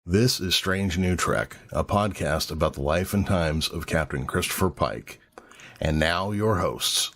This is Strange New Trek, a podcast about the life and times of Captain Christopher Pike. And now your hosts.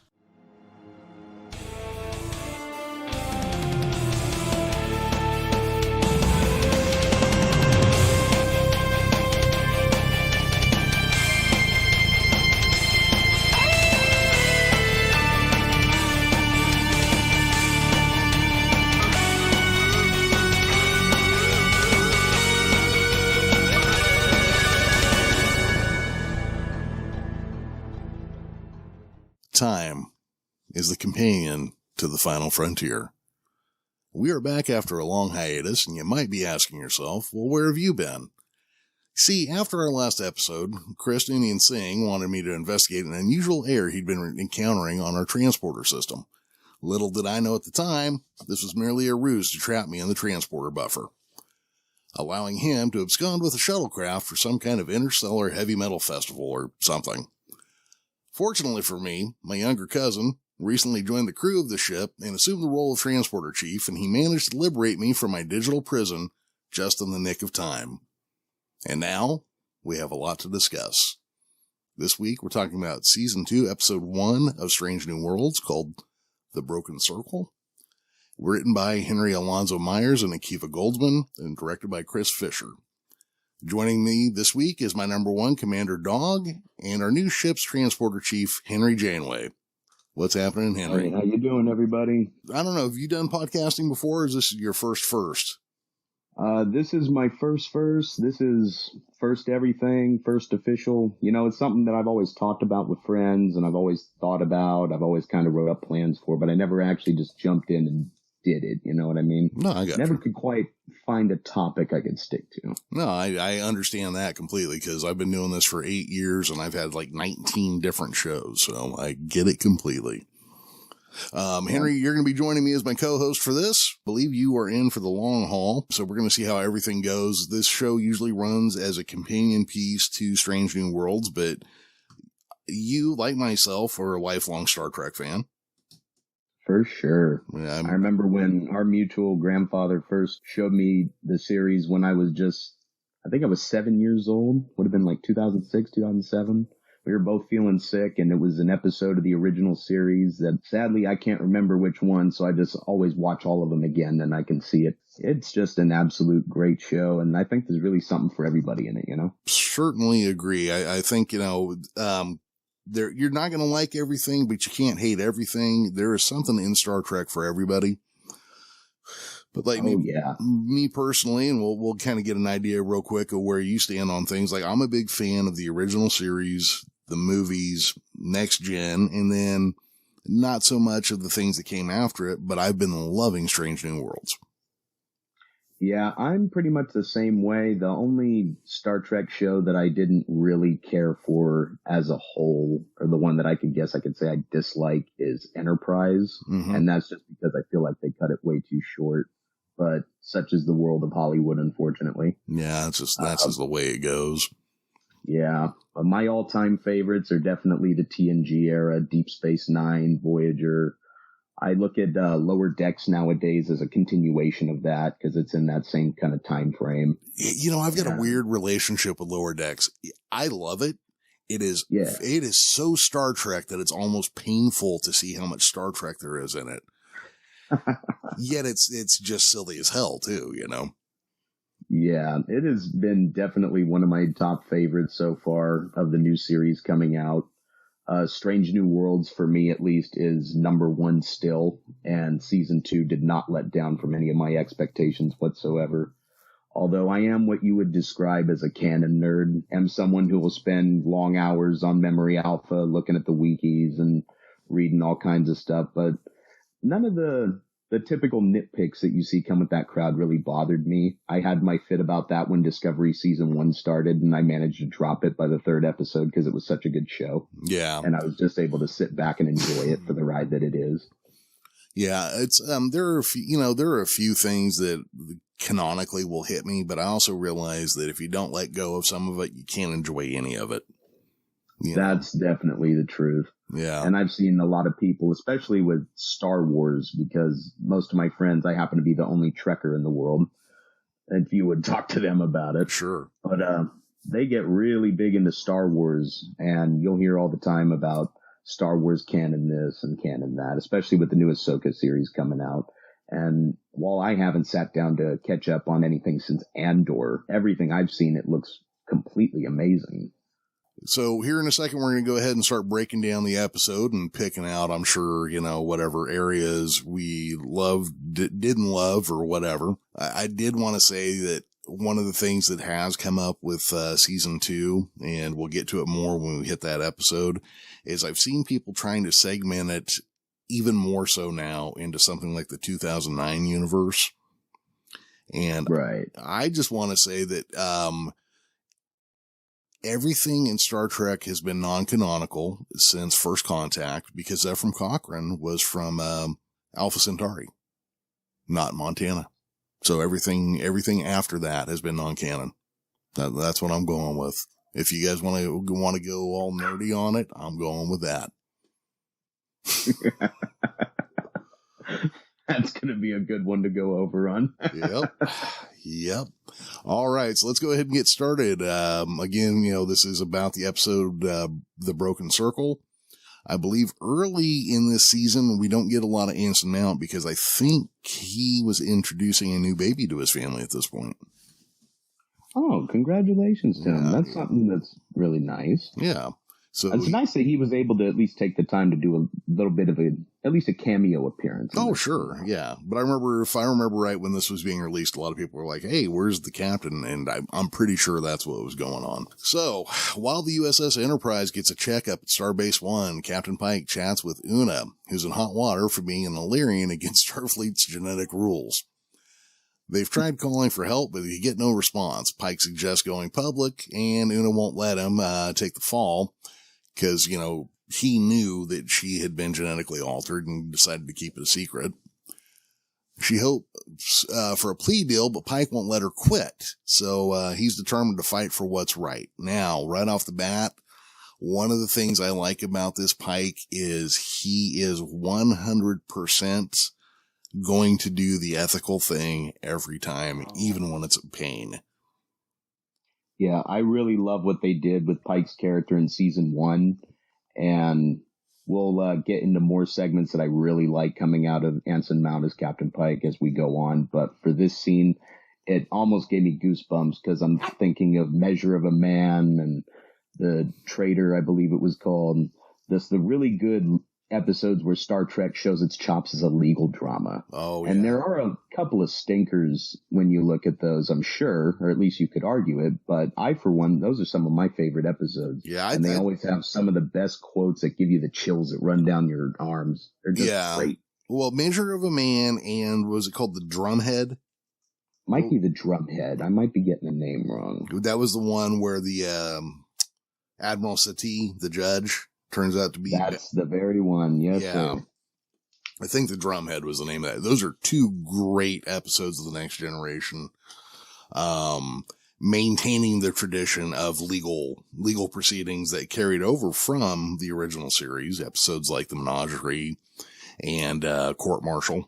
Time is the companion to the final frontier. We are back after a long hiatus, and you might be asking yourself, well, where have you been? See, after our last episode, Chris Noonien-Singh wanted me to investigate an unusual error he'd been encountering on our transporter system. Little did I know at the time, this was merely a ruse to trap me in the transporter buffer, allowing him to abscond with a shuttlecraft for some kind of interstellar heavy metal festival or something. Fortunately for me, my younger cousin recently joined the crew of the ship and assumed the role of transporter chief, and he managed to liberate me from my digital prison just in the nick of time. And now, we have a lot to discuss. This week, we're talking about Season 2, Episode 1 of Strange New Worlds, called The Broken Circle. Written by Henry Alonzo Myers and Akiva Goldsman, and directed by Chris Fisher. Joining me this week is my number one, Commander Dog, and our new ship's transporter chief, Henry Janeway. What's happening, Henry? Hey, how you doing, everybody? I don't know, have you done podcasting before, or is this your first? This is my first. This is first everything, first official. You know, it's something that I've always talked about with friends, and I've always thought about, I've always kind of wrote up plans for, but I never actually just jumped in and did it, you know what I mean? No, I got Never you. Could quite find a topic I could stick to. No, I understand that completely, because I've been doing this for 8 years, and I've had like 19 different shows, so I get it completely. Henry, you're going to be joining me as my co-host for this. I believe you are in for the long haul, so we're going to see how everything goes. This show usually runs as a companion piece to Strange New Worlds, but you, like myself, are a lifelong Star Trek fan. For sure. Yeah, I remember when our mutual grandfather first showed me the series when I was I think I was 7 years old. Would have been like 2006, 2007. We were both feeling sick, and it was an episode of the original series that sadly I can't remember which one, so I just always watch all of them again, and I can see it. It's just an absolute great show, and I think there's really something for everybody in it, you know? Certainly agree. I think, you know, you're not going to like everything, but you can't hate everything. There is something in Star Trek for everybody. But like me personally, and we'll kind of get an idea real quick of where you stand on things. Like, I'm a big fan of the original series, the movies, Next Gen, and then not so much of the things that came after it, but I've been loving Strange New Worlds. Yeah, I'm pretty much the same way. The only Star Trek show that I didn't really care for as a whole, or the one that I could say I dislike, is Enterprise. Mm-hmm. And that's just because I feel like they cut it way too short. But such is the world of Hollywood, unfortunately. Yeah, that's just the way it goes. Yeah, but my all-time favorites are definitely the TNG era, Deep Space Nine, Voyager. I look at Lower Decks nowadays as a continuation of that because it's in that same kind of time frame. You know, I've got a weird relationship with Lower Decks. I love it. It is so Star Trek that it's almost painful to see how much Star Trek there is in it. Yet it's just silly as hell too, you know? Yeah, it has been definitely one of my top favorites so far of the new series coming out. Strange New Worlds, for me at least, is number one still, and Season 2 did not let down from any of my expectations whatsoever. Although I am what you would describe as a canon nerd. I'm someone who will spend long hours on Memory Alpha looking at the wikis and reading all kinds of stuff, but none of the typical nitpicks that you see come with that crowd really bothered me. I had my fit about that when Discovery Season 1 started, and I managed to drop it by the third episode because it was such a good show. Yeah. And I was just able to sit back and enjoy it for the ride that it is. Yeah, it's there are a few things that canonically will hit me, but I also realize that if you don't let go of some of it, you can't enjoy any of it. That's definitely the truth. Yeah. And I've seen a lot of people, especially with Star Wars, because most of my friends, I happen to be the only Trekker in the world. if you would talk to them about it. Sure. But they get really big into Star Wars, and you'll hear all the time about Star Wars canon this and canon that, especially with the new Ahsoka series coming out. And while I haven't sat down to catch up on anything since Andor, everything I've seen, it looks completely amazing. So here in a second, we're going to go ahead and start breaking down the episode and picking out, I'm sure, whatever areas we loved, didn't love, or whatever. I did want to say that one of the things that has come up with season 2, and we'll get to it more when we hit that episode, is I've seen people trying to segment it even more so now into something like the 2009 universe. And right. I just want to say that everything in Star Trek has been non-canonical since First Contact, because Ephraim Cochrane was from Alpha Centauri, not Montana. So everything after that has been non-canon. That's what I'm going with. If you guys want to go all nerdy on it, I'm going with that. That's going to be a good one to go over on. Yep. All right. So let's go ahead and get started. Again, this is about the episode, The Broken Circle. I believe early in this season, we don't get a lot of Anson Mount because I think he was introducing a new baby to his family at this point. Oh, congratulations to him. That's something that's really nice. Yeah. So it's nice that he was able to at least take the time to do a little bit of at least a cameo appearance. Oh, sure. Yeah. But if I remember right, when this was being released, a lot of people were like, hey, where's the captain? And I'm pretty sure that's what was going on. So while the USS Enterprise gets a checkup at Starbase 1, Captain Pike chats with Una, who's in hot water for being an Illyrian against Starfleet's genetic rules. They've tried calling for help, but they get no response. Pike suggests going public, and Una won't let him take the fall because, he knew that she had been genetically altered and decided to keep it a secret. She hopes for a plea deal, but Pike won't let her quit. So he's determined to fight for what's right. Now, right off the bat, one of the things I like about this Pike is he is 100% going to do the ethical thing every time, even when it's a pain. Yeah, I really love what they did with Pike's character in season 1, and we'll get into more segments that I really like coming out of Anson Mount as Captain Pike as we go on. But for this scene, it almost gave me goosebumps because I'm thinking of Measure of a Man and The Traitor, I believe it was called. The really good episodes where Star Trek shows its chops as a legal drama. Oh, yeah. And there are a couple of stinkers when you look at those, I'm sure, or at least you could argue it. But I, for one, those are some of my favorite episodes. Yeah. And they always have some of the best quotes that give you the chills that run down your arms. They're just great. Well, Measure of a Man and was it called The Drumhead? Might be The Drumhead. I might be getting the name wrong. That was the one where the Admiral Satie, the judge, turns out to be... That's the very one, yes, yeah. Sir. I think The Drumhead was the name of that. Those are two great episodes of The Next Generation, maintaining the tradition of legal proceedings that carried over from the original series, episodes like The Menagerie and Court Martial.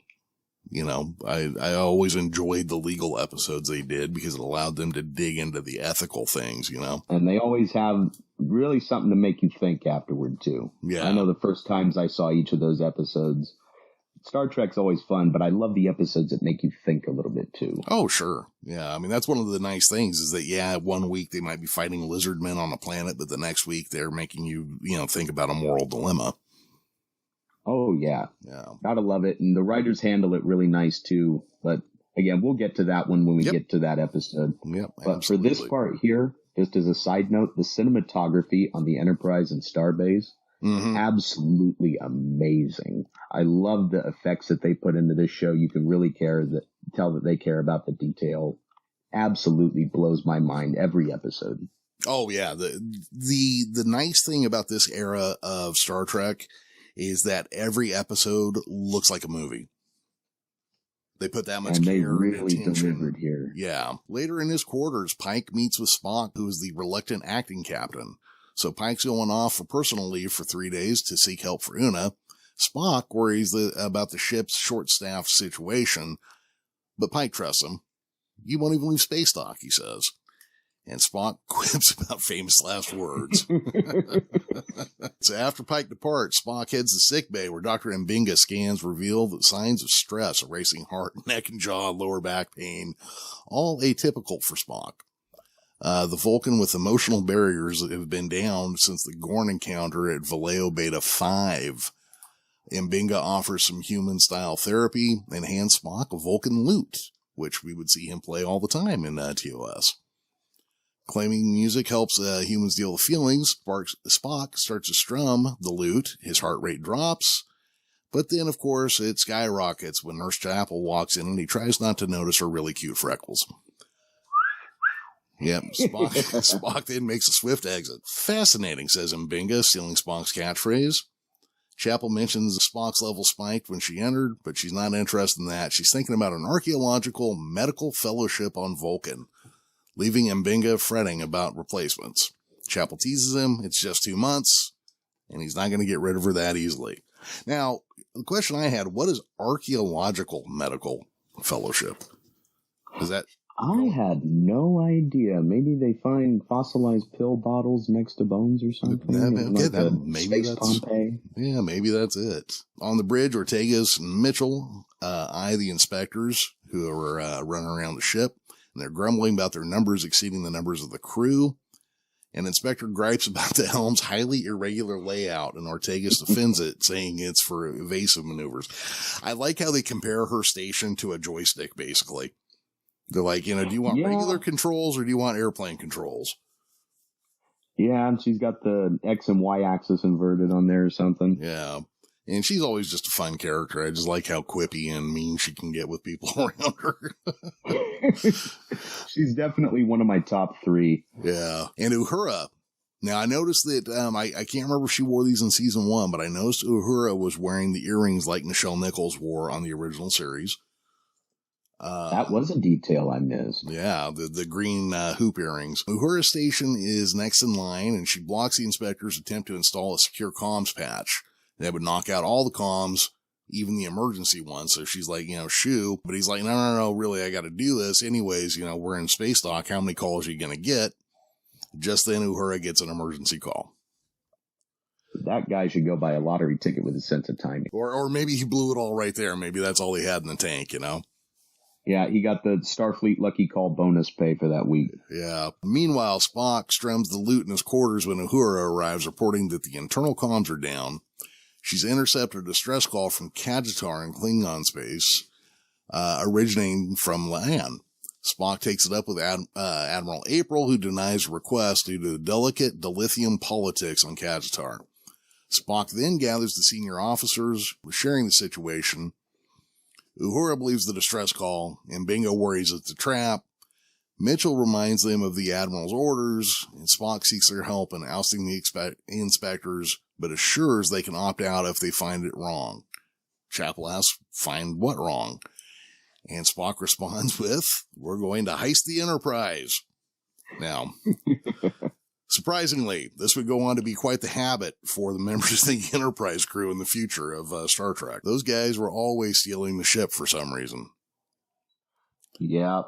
I always enjoyed the legal episodes they did because it allowed them to dig into the ethical things, And they always have really something to make you think afterward, too. Yeah. I know the first times I saw each of those episodes, Star Trek's always fun, but I love the episodes that make you think a little bit, too. Oh, sure. Yeah. I mean, that's one of the nice things is that, one week they might be fighting lizard men on a planet, but the next week they're making you, think about a moral dilemma. Oh, yeah. Yeah. Gotta love it. And the writers handle it really nice, too. But again, we'll get to that one when we get to that episode. Yep. But absolutely. For this part here, just as a side note, the cinematography on the Enterprise and Starbase, absolutely amazing. I love the effects that they put into this show. You can really tell that they care about the detail. Absolutely blows my mind every episode. Oh, yeah. The nice thing about this era of Star Trek is that every episode looks like a movie. They put that much and care they really and attention. Delivered here. Yeah. Later in his quarters, Pike meets with Spock, who is the reluctant acting captain. So Pike's going off for personal leave for 3 days to seek help for Una. Spock worries about the ship's short-staffed situation, but Pike trusts him. You won't even leave space dock, he says. And Spock quips about famous last words. So after Pike departs, Spock heads to sickbay where Dr. M'Benga scans reveal that signs of stress, a racing heart, neck and jaw, lower back pain, all atypical for Spock. The Vulcan with emotional barriers have been down since the Gorn encounter at Vallejo Beta 5. M'Benga offers some human-style therapy and hands Spock a Vulcan lute, which we would see him play all the time in TOS. Claiming music helps humans deal with feelings, Spock starts to strum the lute. His heart rate drops. But then, of course, it skyrockets when Nurse Chapel walks in and he tries not to notice her really cute freckles. Yep, Spock then makes a swift exit. Fascinating, says M'Benga, stealing Spock's catchphrase. Chapel mentions Spock's level spiked when she entered, but she's not interested in that. She's thinking about an archaeological medical fellowship on Vulcan, leaving M'Benga fretting about replacements. Chapel teases him, it's just 2 months, and he's not going to get rid of her that easily. Now, the question I had, what is archaeological medical fellowship? Is that... I had no idea. Maybe they find fossilized pill bottles next to bones or something. Maybe that's Pompeii. Yeah, maybe that's it. On the bridge, Ortegas and Mitchell eye the inspectors who are running around the ship, and they're grumbling about their numbers exceeding the numbers of the crew. And Inspector gripes about the helm's highly irregular layout, and Ortegas defends it, saying it's for evasive maneuvers. I like how they compare her station to a joystick, basically. They're like, do you want regular controls or do you want airplane controls? Yeah, and she's got the X and Y axis inverted on there or something. Yeah. And she's always just a fun character. I just like how quippy and mean she can get with people around her. She's definitely one of my top 3. Yeah. And Uhura. Now, I noticed that, I can't remember if she wore these in season 1, but I noticed Uhura was wearing the earrings like Nichelle Nichols wore on the original series. That was a detail I missed. Yeah, the green hoop earrings. Uhura's station is next in line, and she blocks the inspector's attempt to install a secure comms patch. That would knock out all the comms, even the emergency ones. So she's like, shoo. But he's like, no, really, I got to do this. Anyways, we're in space dock. How many calls are you going to get? Just then, Uhura gets an emergency call. That guy should go buy a lottery ticket with a sense of timing. Or maybe he blew it all right there. Maybe that's all he had in the tank, Yeah, he got the Starfleet Lucky Call bonus pay for that week. Yeah. Meanwhile, Spock strums the lute in his quarters when Uhura arrives, reporting that the internal comms are down. She's intercepted a distress call from Kajitar in Klingon space, originating from Laan. Spock takes it up with Admiral April, who denies the request due to the delicate dilithium politics on Kajitar. Spock then gathers the senior officers, sharing the situation. Uhura believes the distress call, and M'Benga worries it's a trap. Mitchell reminds them of the Admiral's orders, and Spock seeks their help in ousting the inspectors, but assures they can opt out if they find it wrong. Chapel asks, find what wrong? And Spock responds with, we're going to heist the Enterprise. Now, surprisingly, this would go on to be quite the habit for the members of the Enterprise crew in the future of Star Trek. Those guys were always stealing the ship for some reason. Yeah.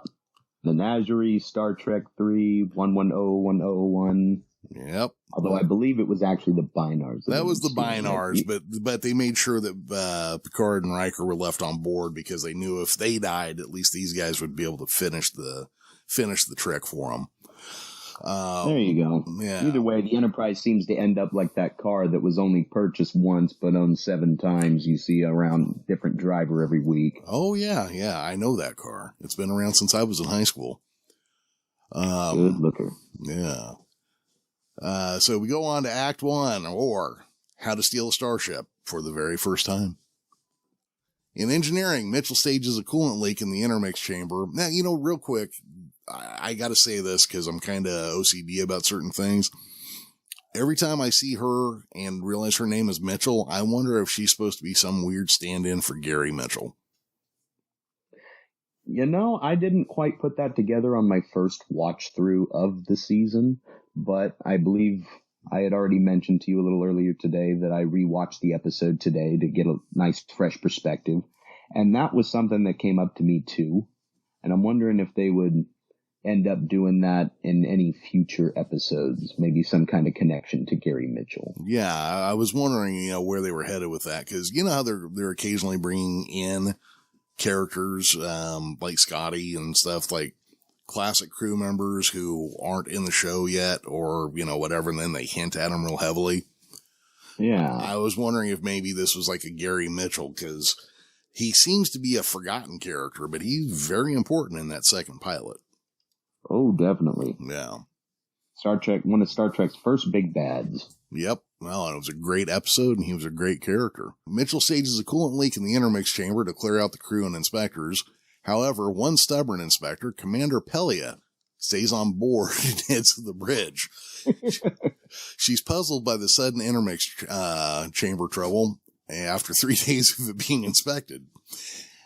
Menagerie, Star Trek 3, 110101. Yep. Although I believe it was actually the Binars. That was the Binars, but they made sure that Picard and Riker were left on board because they knew if they died, at least these guys would be able to finish the trick for them. There you go. Yeah. Either way, the Enterprise seems to end up like that car that was only purchased once but owned 7 times. You see around different driver every week. Oh, yeah. I know that car. It's been around since I was in high school. Good looker. Yeah. So we go on to Act 1, or How to Steal a Starship, for the very first time. In engineering, Mitchell stages a coolant leak in the intermix chamber. Now, real quick, I got to say this because I'm kind of OCD about certain things. Every time I see her and realize her name is Mitchell, I wonder if she's supposed to be some weird stand-in for Gary Mitchell. I didn't quite put that together on my first watch through of the season, but I believe I had already mentioned to you a little earlier today that I rewatched the episode today to get a nice fresh perspective. And that was something that came up to me too. And I'm wondering if they would end up doing that in any future episodes, maybe some kind of connection to Gary Mitchell. Yeah, I was wondering, where they were headed with that, because you know how they're occasionally bringing in characters like Scotty and stuff, like classic crew members who aren't in the show yet, or whatever, and then they hint at them real heavily. Yeah, I was wondering if maybe this was like a Gary Mitchell, because he seems to be a forgotten character, but he's very important in that second pilot. Oh, definitely. Yeah. Star Trek, one of Star Trek's first big bads. Yep. Well, it was a great episode, and he was a great character. Mitchell stages a coolant leak in the intermix chamber to clear out the crew and inspectors. However, one stubborn inspector, Commander Pelia, stays on board and heads to the bridge. She's puzzled by the sudden intermix chamber trouble after 3 days of it being inspected.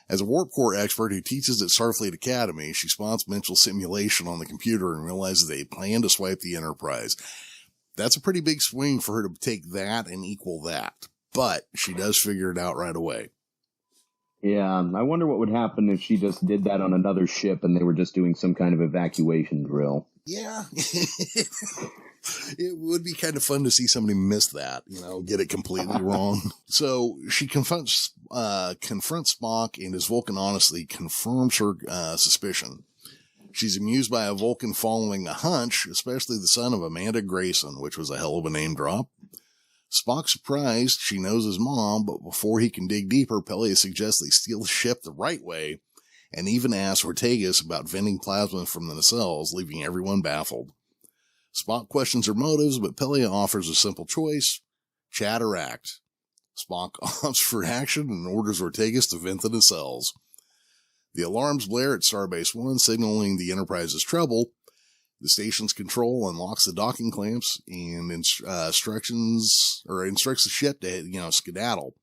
As a warp core expert who teaches at Starfleet Academy, she spots Mitchell's simulation on the computer and realizes they plan to swipe the Enterprise. That's a pretty big swing for her to take that and equal that, but she does figure it out right away. Yeah, I wonder what would happen if she just did that on another ship and they were just doing some kind of evacuation drill. Yeah. It would be kind of fun to see somebody miss that, get it completely wrong. So she confronts Spock, and his Vulcan honestly confirms her suspicion. She's amused by a Vulcan following a hunch, especially the son of Amanda Grayson, which was a hell of a name drop. Spock's surprised she knows his mom, but before he can dig deeper, Pelia suggests they steal the ship the right way, and even asks Ortegas about venting plasma from the nacelles, leaving everyone baffled. Spock questions her motives, but Pelia offers a simple choice: chat or act. Spock opts for action and orders Ortegas to vent the nacelles. The alarms blare at Starbase 1, signaling the Enterprise's trouble. The station's control unlocks the docking clamps and instructs the ship to skedaddle.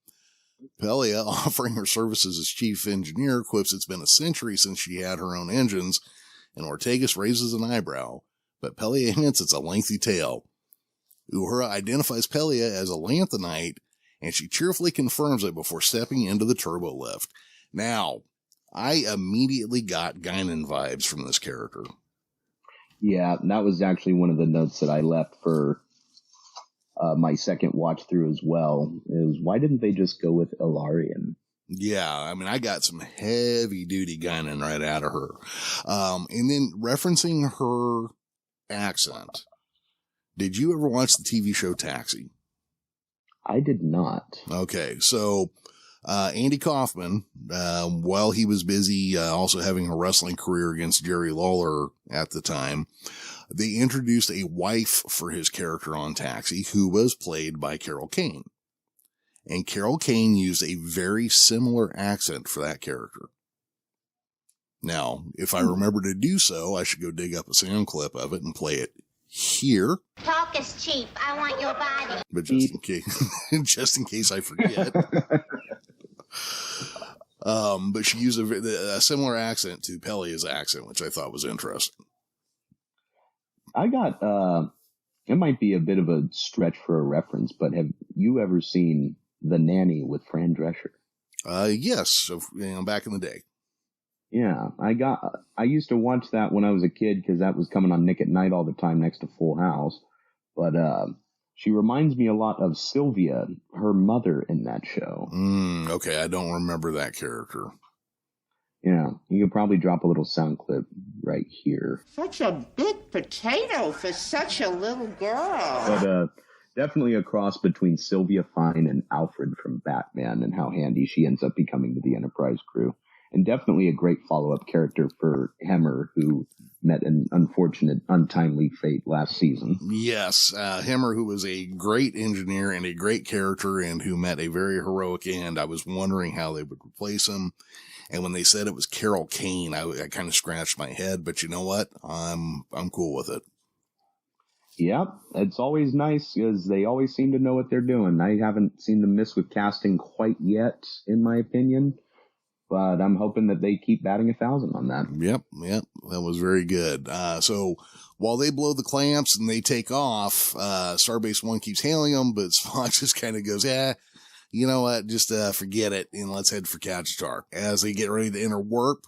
Pelia, offering her services as chief engineer, quips it's been a century since she had her own engines, and Ortegas raises an eyebrow, but Pelia hints it's a lengthy tale. Uhura identifies Pelia as a lanthanite, and she cheerfully confirms it before stepping into the turbo lift. Now, I immediately got Guinan vibes from this character. Yeah, that was actually one of the notes that I left for my second watch through as well, is why didn't they just go with Ilarian? Yeah, I got some heavy-duty Guinan right out of her. And then referencing her accent, did you ever watch the TV show Taxi? I did not. Okay, so Andy Kaufman, while he was busy also having a wrestling career against Jerry Lawler at the time, they introduced a wife for his character on Taxi, who was played by Carol Kane. And Carol Kane used a very similar accent for that character. Now, if I remember to do so, I should go dig up a sound clip of it and play it here. Talk is cheap. I want your body. But just in case I forget. But she used a similar accent to Pelia's accent, which I thought was interesting. I got, it might be a bit of a stretch for a reference, but have you ever seen The Nanny with Fran Drescher? Yes, back in the day. Yeah, I used to watch that when I was a kid because that was coming on Nick at Night all the time next to Full House. But she reminds me a lot of Sylvia, her mother in that show. Okay, I don't remember that character. Yeah, you could probably drop a little sound clip right here. Such a big potato for such a little girl. But definitely a cross between Sylvia Fine and Alfred from Batman, and how handy she ends up becoming to the Enterprise crew. And definitely a great follow-up character for Hemmer, who met an unfortunate, untimely fate last season. Yes, Hemmer, who was a great engineer and a great character and who met a very heroic end. I was wondering how they would replace him. And when they said it was Carol Kane, I kind of scratched my head. But you know what? I'm cool with it. Yep, it's always nice because they always seem to know what they're doing. I haven't seen them miss with casting quite yet, in my opinion. But I'm hoping that they keep batting 1,000 on that. Yep, that was very good. So while they blow the clamps and they take off, Starbase 1 keeps hailing them, but Spock just kind of goes, you know what, just forget it, and let's head for Kajatar. As they get ready to enter warp,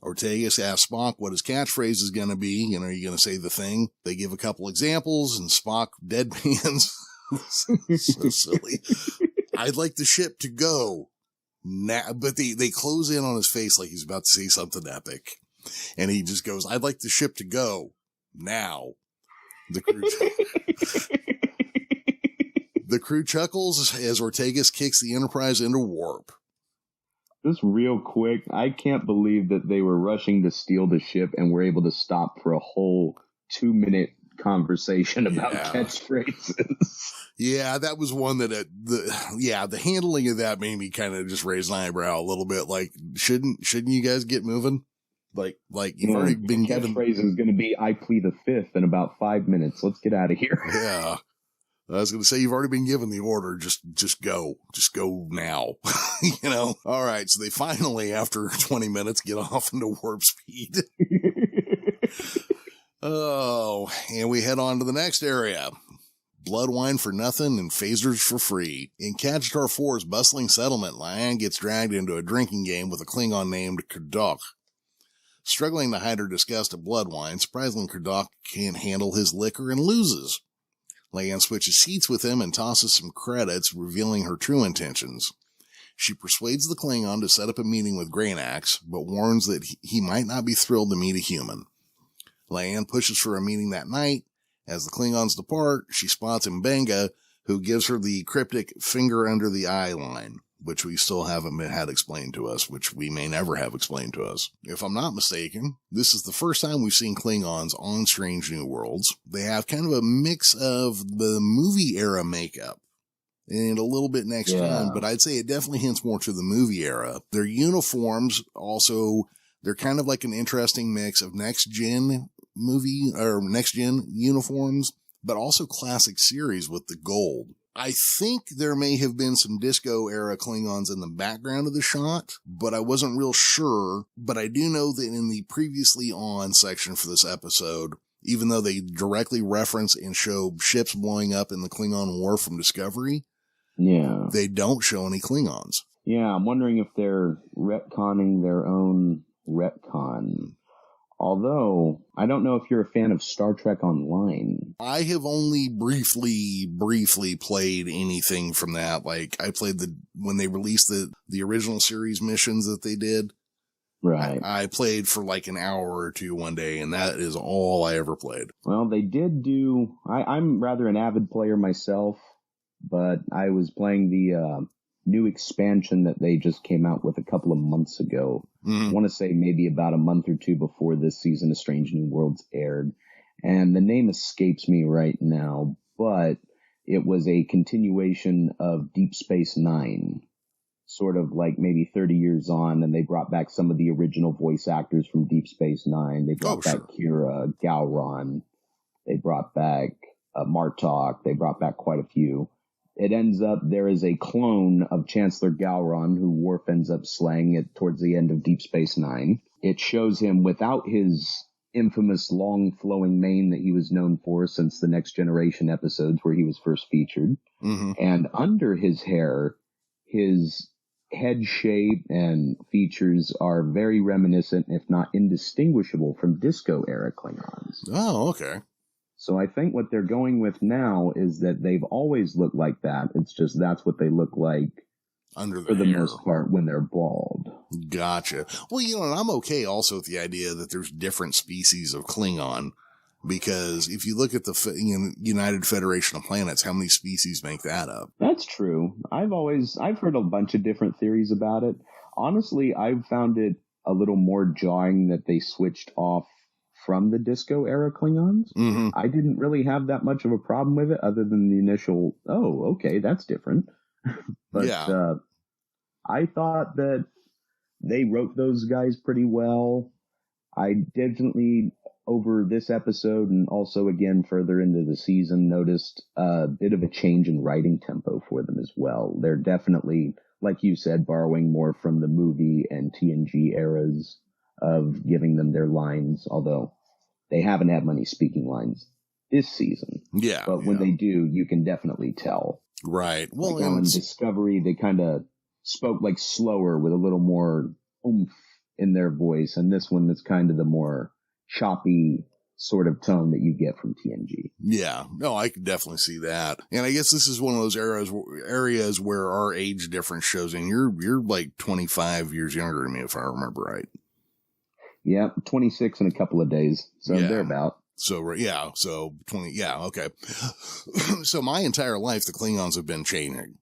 Ortegas asks Spock what his catchphrase is going to be. You know, are you going to say the thing? They give a couple examples, and Spock deadpans. So silly. I'd like the ship to go now, but they close in on his face like he's about to say something epic. And he just goes, I'd like the ship to go now. The crew chuckles as Ortegas kicks the Enterprise into warp. Just real quick, I can't believe that they were rushing to steal the ship and were able to stop for a whole 2-minute conversation about catchphrases. Yeah, that was one that the handling of that made me kind of just raise an eyebrow a little bit. Like, shouldn't you guys get moving? Like you've already been given. Catchphrase is going to be "I plead the fifth" in about 5 minutes. Let's get out of here. Yeah. I was going to say, you've already been given the order. Just go now. You know? All right. So they finally, after 20 minutes, get off into warp speed. Oh, and we head on to the next area. Blood wine for nothing and phasers for free. In Kajitar 4's bustling settlement, Liane gets dragged into a drinking game with a Klingon named Kardok. Struggling to hide her disgust at blood wine, surprisingly Kardok can't handle his liquor and loses. Liane switches seats with him and tosses some credits, revealing her true intentions. She persuades the Klingon to set up a meeting with Greynax, but warns that he might not be thrilled to meet a human. Liane pushes for a meeting that night. As the Klingons depart, she spots Mbenga, who gives her the cryptic finger under the eye line, which we still haven't had explained to us, which we may never have explained to us. If I'm not mistaken, this is the first time we've seen Klingons on Strange New Worlds. They have kind of a mix of the movie era makeup and a little bit next gen, but I'd say it definitely hints more to the movie era. Their uniforms also, they're kind of like an interesting mix of next gen movie or next gen uniforms, but also classic series with the gold. I think there may have been some disco era Klingons in the background of the shot, but I wasn't real sure. But I do know that in the previously on section for this episode, even though they directly reference and show ships blowing up in the Klingon War from Discovery, they don't show any Klingons. Yeah, I'm wondering if they're retconning their own retcon. Although, I don't know if you're a fan of Star Trek Online. I have only briefly played anything from that. Like, I played when they released the original series missions that they did. Right. I played for like an hour or two one day, and that is all I ever played. Well, they did do... I'm rather an avid player myself, but I was playing the new expansion that they just came out with a couple of months ago. I want to say maybe about a month or two before this season of Strange New Worlds aired. And the name escapes me right now, but it was a continuation of Deep Space Nine, sort of like maybe 30 years on, and they brought back some of the original voice actors from Deep Space Nine. They brought back Kira, Gowron. They brought back Martok. They brought back quite a few. It ends up there is a clone of Chancellor Gowron who Worf ends up slaying it towards the end of Deep Space Nine. It shows him without his infamous long flowing mane that he was known for since the Next Generation episodes where he was first featured. And under his hair, his head shape and features are very reminiscent, if not indistinguishable, from Disco era Klingons. Oh, okay. So I think what they're going with now is that they've always looked like that. It's just that's what they look like under for the most part when they're bald. Gotcha. Well, you know, and I'm okay also with the idea that there's different species of Klingon, because if you look at the United Federation of Planets, how many species make that up? That's true. I've heard a bunch of different theories about it. Honestly, I've found it a little more jarring that they switched off from the Disco era Klingons. I didn't really have that much of a problem with it other than the initial, oh, okay, that's different. But I thought that they wrote those guys pretty well. I definitely, over this episode and also again further into the season, noticed a bit of a change in writing tempo for them as well. They're definitely, like you said, borrowing more from the movie and TNG eras of giving them their lines, although they haven't had many speaking lines this season. Yeah. But when they do, you can definitely tell. Right. Well, like on Discovery, they kind of spoke like slower with a little more oomph in their voice, and this one is kind of the more choppy sort of tone that you get from TNG. Yeah, no, I can definitely see that. And I guess this is one of those areas where our age difference shows in. You're like 25 years younger than me, if I remember right. Yeah, 26 in a couple of days. So thereabout. So, yeah, so 20, yeah, okay. So my entire life, the Klingons have been changing.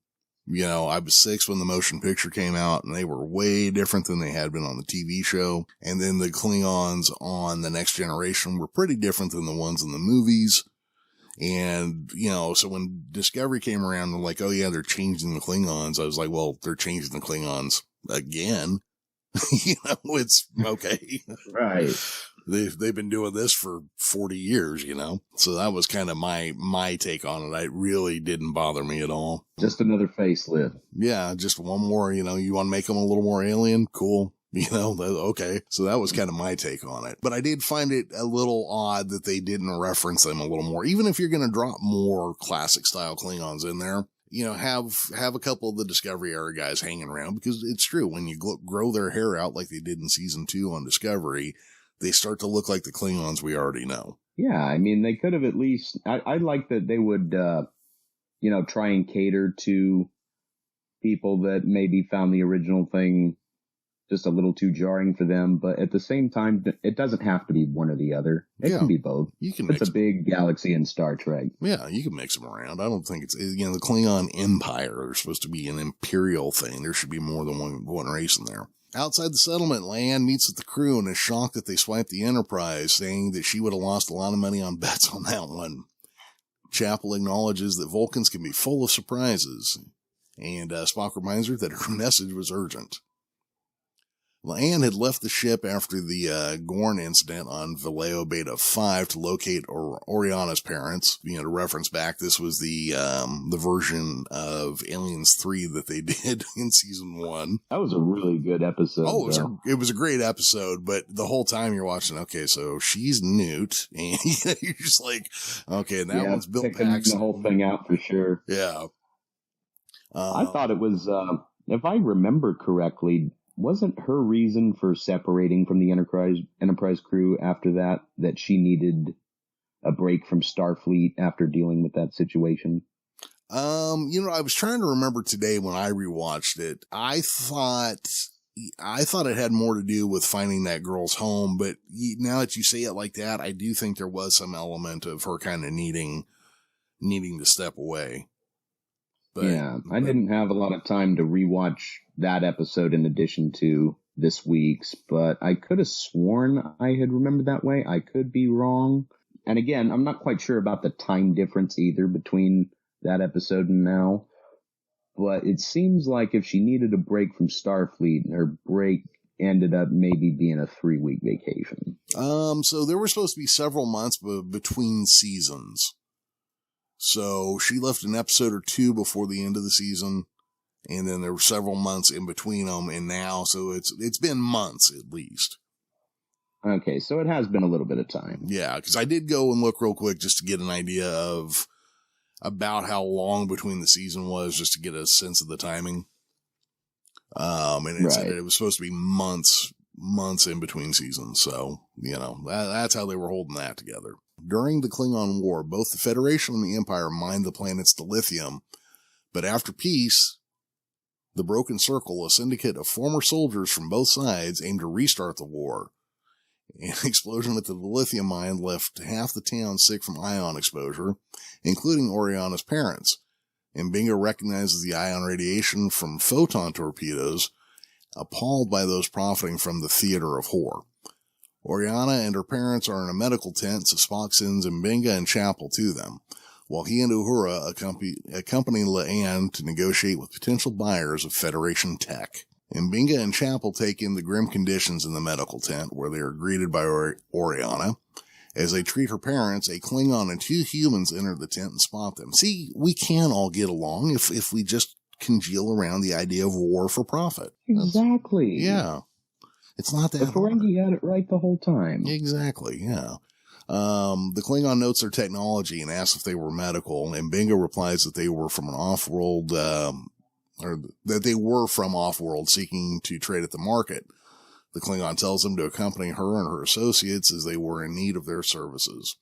You know, I was 6 when the motion picture came out, and they were way different than they had been on the TV show. And then the Klingons on The Next Generation were pretty different than the ones in the movies. And, you know, so when Discovery came around, they're like, oh yeah, they're changing the Klingons. I was like, well, they're changing the Klingons again. You know, it's okay. Right. They've been doing this for 40 years, you know? So that was kind of my take on it. It really didn't bother me at all. Just another facelift. Yeah, just one more, you know, you want to make them a little more alien? Cool. You know, okay. So that was kind of my take on it. But I did find it a little odd that they didn't reference them a little more. Even if you're going to drop more classic style Klingons in there, you know, have a couple of the Discovery era guys hanging around, because it's true. When you grow their hair out like they did in season 2 on Discovery, they start to look like the Klingons we already know. Yeah, I mean, they could have at least, I like that they would, you know, try and cater to people that maybe found the original thing just a little too jarring for them. But at the same time, it doesn't have to be one or the Other. It can be both. It's a big galaxy in Star Trek. Yeah, you can mix them around. I don't think it's, you know, the Klingon Empire is supposed to be an imperial thing. There should be more than one race in there. Outside the settlement, Leanne meets with the crew and is shocked that they swiped the Enterprise, saying that she would have lost a lot of money on bets on that one. Chapel acknowledges that Vulcans can be full of surprises, and Spock reminds her that her message was urgent. Leanne had left the ship after the Gorn incident on Vallejo Beta 5 to locate Oriana's parents. You know, to reference back, this was the version of Aliens 3 that they did in season 1. That was a really good episode. Oh, it was a great episode, but the whole time you're watching, okay, so she's Newt, and you're just like, okay, and that one's Bill Paxton. The whole thing out for sure. Yeah. I thought it was, if I remember correctly, wasn't her reason for separating from the Enterprise crew after that she needed a break from Starfleet after dealing with that situation? You know, I was trying to remember today when I rewatched it. I thought it had more to do with finding that girl's home, but now that you say it like that, I do think there was some element of her kind of needing to step away. But, yeah, I didn't have a lot of time to rewatch that episode in addition to this week's, but I could have sworn I had remembered that way. I could be wrong. And again, I'm not quite sure about the time difference either between that episode and now. But it seems like if she needed a break from Starfleet, her break ended up maybe being a 3-week vacation. So there were supposed to be several months between seasons. So she left an episode or 2 before the end of the season, and then there were several months in between them, and now, so it's been months at least. Okay, so it has been a little bit of time. Yeah, because I did go and look real quick just to get an idea of about how long between the season was, just to get a sense of the timing. And it said that it was supposed to be months in between seasons, so, you know, that's how they were holding that together. During the Klingon War, both the Federation and the Empire mined the planet's dilithium, but after peace, the Broken Circle, a syndicate of former soldiers from both sides, aimed to restart the war. An explosion at the dilithium mine left half the town sick from ion exposure, including Oriana's parents, and Bingo recognizes the ion radiation from photon torpedoes, appalled by those profiting from the theater of horror. Oriana and her parents are in a medical tent, so Spock sends Mbinga and Chapel to them, while he and Uhura accompany Leanne to negotiate with potential buyers of Federation tech. Mbinga and Chapel take in the grim conditions in the medical tent, where they are greeted by Oriana. As they treat her parents, a Klingon and 2 humans enter the tent and spot them. See, we can all get along if we just congeal around the idea of war for profit. Exactly. Yeah. It's not that hard. Ferengi had it right the whole time. Exactly, yeah. The Klingon notes their technology and asks if they were medical, and Bingo replies that they were from an off-world, or that they were from off-world seeking to trade at the market. The Klingon tells them to accompany her and her associates as they were in need of their services.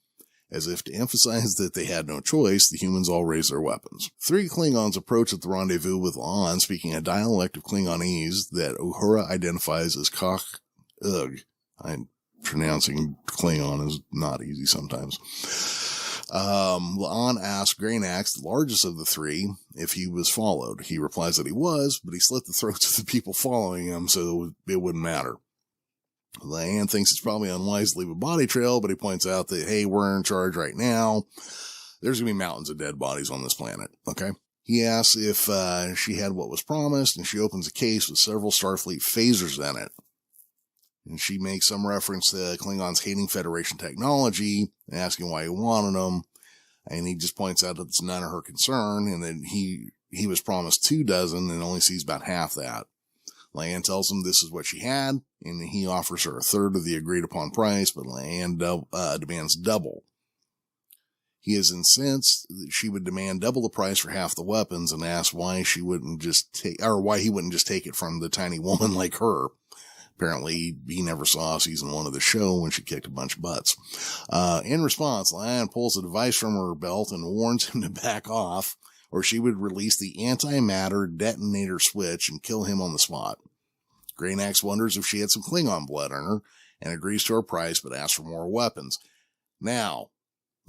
As if to emphasize that they had no choice, the humans all raised their weapons. 3 Klingons approach at the rendezvous with La'an, speaking a dialect of Klingonese that Uhura identifies as Kok-Ug. I'm pronouncing Klingon is not easy sometimes. La'an asks Greynax, the largest of the 3, if he was followed. He replies that he was, but he slit the throats of the people following him, so it wouldn't matter. La'an thinks it's probably unwise to leave a body trail, but he points out that, hey, we're in charge right now. There's going to be mountains of dead bodies on this planet, okay? He asks if she had what was promised, and she opens a case with several Starfleet phasers in it. And she makes some reference to Klingons hating Federation technology, asking why he wanted them. And he just points out that it's none of her concern, and that he was promised 2 dozen and only sees about half that. La'an tells him this is what she had, and he offers her a third of the agreed upon price, but La'an demands double. He is incensed that she would demand double the price for half the weapons, and asks why he wouldn't just take it from the tiny woman like her. Apparently, he never saw season 1 of the show when she kicked a bunch of butts. In response, La'an pulls a device from her belt and warns him to back off, or she would release the antimatter detonator switch and kill him on the spot. Greynax wonders if she had some Klingon blood in her, and agrees to her price, but asks for more weapons. Now,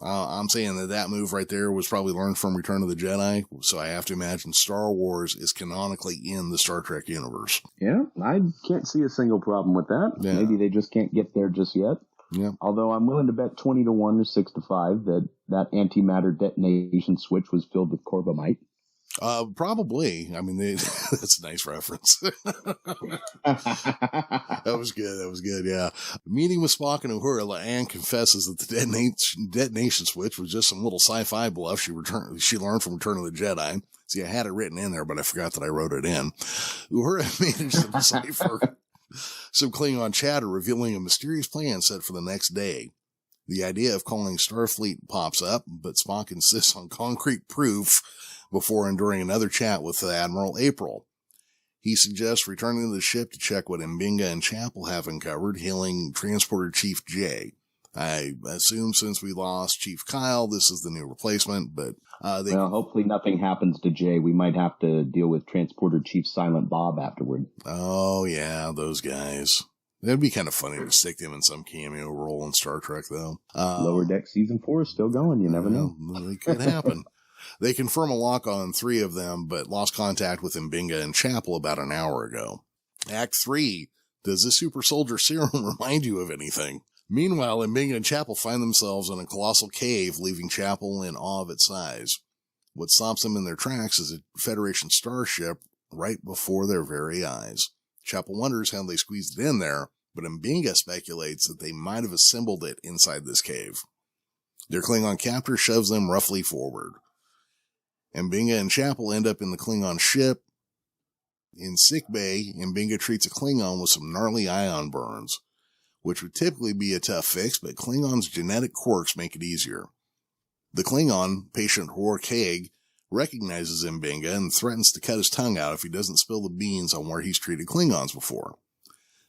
I'm saying that move right there was probably learned from Return of the Jedi, so I have to imagine Star Wars is canonically in the Star Trek universe. Yeah, I can't see a single problem with that. Yeah. Maybe they just can't get there just yet. Yeah. Although I'm willing to bet 20 to 1 or 6 to 5 that antimatter detonation switch was filled with Corbomite. Probably. I mean, that's a nice reference. That was good. Yeah. Meeting with Spock and Uhura, La'an confesses that the detonation switch was just some little sci-fi bluff she learned from Return of the Jedi. See, I had it written in there, but I forgot that I wrote it in. Uhura managed to decipher some Klingon chatter, revealing a mysterious plan set for the next day. The idea of calling Starfleet pops up, but Spock insists on concrete proof before enduring another chat with Admiral April. He suggests returning to the ship to check what M'Benga and Chapel have uncovered, hailing Transporter Chief J. I assume since we lost Chief Kyle, this is the new replacement, but hopefully nothing happens to Jay. We might have to deal with Transporter Chief Silent Bob afterward. Oh, yeah, those guys. It'd be kind of funny to stick them in some cameo role in Star Trek, though. Lower Deck Season 4 is still going. You never know. It could happen. They confirm a lock on 3 of them, but lost contact with M'Benga and Chapel about an hour ago. Act 3. Does the super soldier serum remind you of anything? Meanwhile, M'Benga and Chapel find themselves in a colossal cave, leaving Chapel in awe of its size. What stops them in their tracks is a Federation starship right before their very eyes. Chapel wonders how they squeezed it in there, but M'Benga speculates that they might have assembled it inside this cave. Their Klingon captor shoves them roughly forward. M'Benga and Chapel end up in the Klingon ship. In sickbay, M'Benga treats a Klingon with some gnarly ion burns, which would typically be a tough fix, but Klingon's genetic quirks make it easier. The Klingon, patient Rorkeg, recognizes M'Benga and threatens to cut his tongue out if he doesn't spill the beans on where he's treated Klingons before.